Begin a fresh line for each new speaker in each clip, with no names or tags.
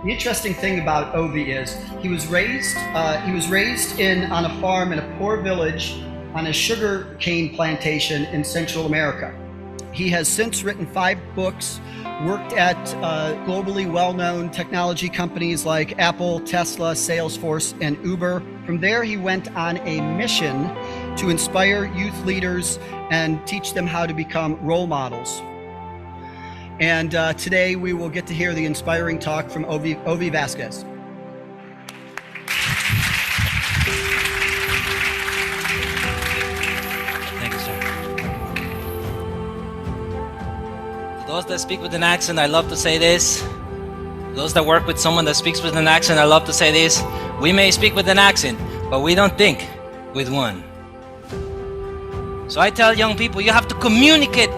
The interesting thing about Ovi is he was raised on a farm in a poor village on a sugar cane plantation in Central America. He has since written 5 books, worked at globally well-known technology companies like Apple, Tesla, Salesforce, and Uber. From there, he went on a mission to inspire youth leaders and teach them how to become role models. And today we will get to hear the inspiring talk from Ovi Vásquez.
Thank you, sir. To those that speak with an accent, I love to say this. Those that work with someone that speaks with an accent, I love to say this. We may speak with an accent, but we don't think with one. So I tell young people, you have to communicate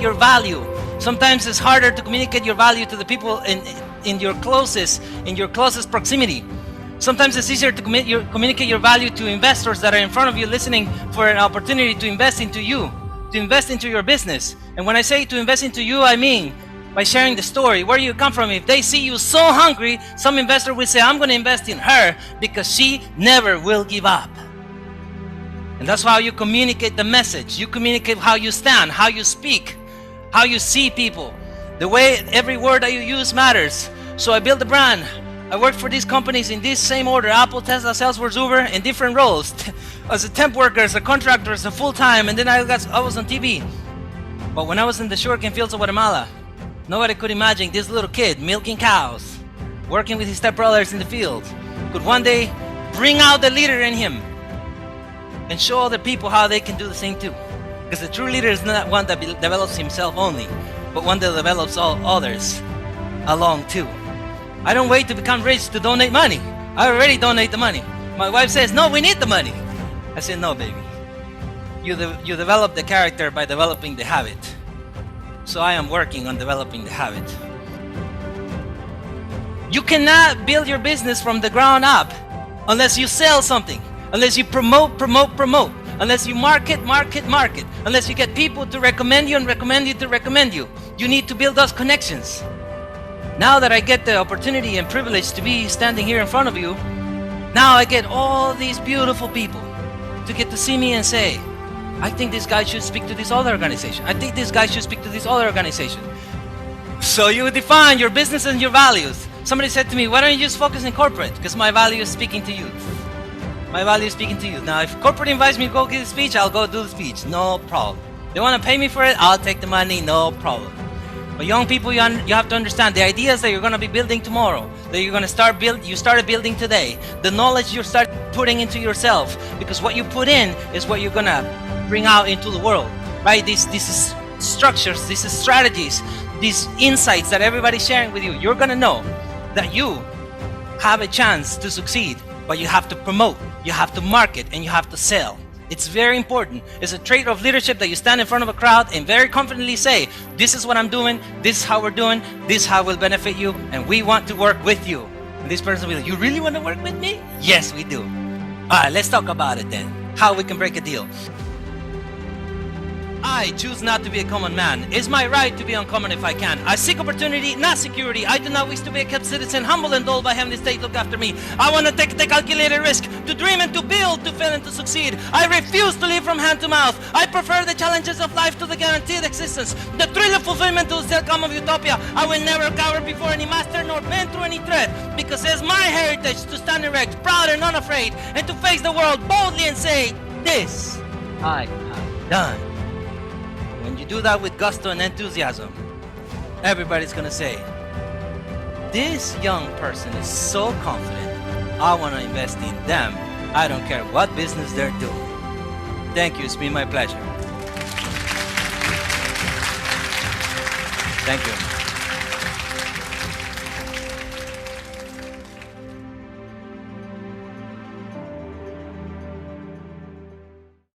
your value. Sometimes it's harder to communicate your value to the people in your closest proximity. Sometimes it's easier to communicate your value to investors that are in front of you listening for an opportunity to invest into you, to invest into your business. And when I say to invest into you, I mean by sharing the story, where you come from. If they see you so hungry, some investor will say, I'm going to invest in her because she never will give up. And that's how you communicate the message. You communicate how you stand, how you speak, how you see people. The way every word that you use matters. So I built a brand. I worked for these companies in this same order: Apple, Tesla, Salesforce, Uber, in different roles. As a temp worker, as a contractor, as a full-time, and then I was on TV. But when I was in the sugarcane fields of Guatemala, nobody could imagine this little kid milking cows, working with his stepbrothers in the field, could one day bring out the leader in him and show other people how they can do the same too. Because the true leader is not one that develops himself only, but one that develops all others along too. I don't wait to become rich to donate money. I already donate the money. My wife says, no, we need the money. I said, no, baby. You develop the character by developing the habit. So I am working on developing the habit. You cannot build your business from the ground up unless you sell something, unless you promote, unless you market, unless you get people to recommend you and recommend you to recommend you. You need to build those connections. Now that I get the opportunity and privilege to be standing here in front of you, now I get all these beautiful people to get to see me and say, I think this guy should speak to this other organization. I think this guy should speak to this other organization. So you define your business and your values. Somebody said to me, why don't you just focus in corporate? Because my value is speaking to you. My value is speaking to you. Now, if corporate invites me to go give a speech, I'll go do the speech. No problem. They want to pay me for it, I'll take the money, no problem. But young people, you have to understand the ideas that you're going to be building tomorrow, that you're going to you started building today, the knowledge you start putting into yourself, because what you put in is what you're going to bring out into the world, right? These structures, these strategies, these insights that everybody's sharing with you, you're going to know that you have a chance to succeed, but you have to promote, you have to market, and you have to sell. It's very important. It's a trait of leadership that you stand in front of a crowd and very confidently say, this is what I'm doing, this is how we're doing, this is how it will benefit you, and we want to work with you. And this person will be like, you really want to work with me? Yes, we do. All right, let's talk about it then. How we can break a deal. I choose not to be a common man. It's my right to be uncommon if I can. I seek opportunity, not security. I do not wish to be a kept citizen, humble and dull by heavenly state look after me. I want to take the calculated risk, to dream and to build, to fail and to succeed. I refuse to live from hand to mouth. I prefer the challenges of life to the guaranteed existence. The thrill of fulfillment to the self-calm of utopia. I will never cower before any master nor bend through any threat, because it's my heritage to stand erect, proud and unafraid, and to face the world boldly and say, this I have done. When you do that with gusto and enthusiasm, everybody's gonna say, this young person is so confident, I wanna invest in them. I don't care what business they're doing. Thank you, it's been my pleasure. Thank you.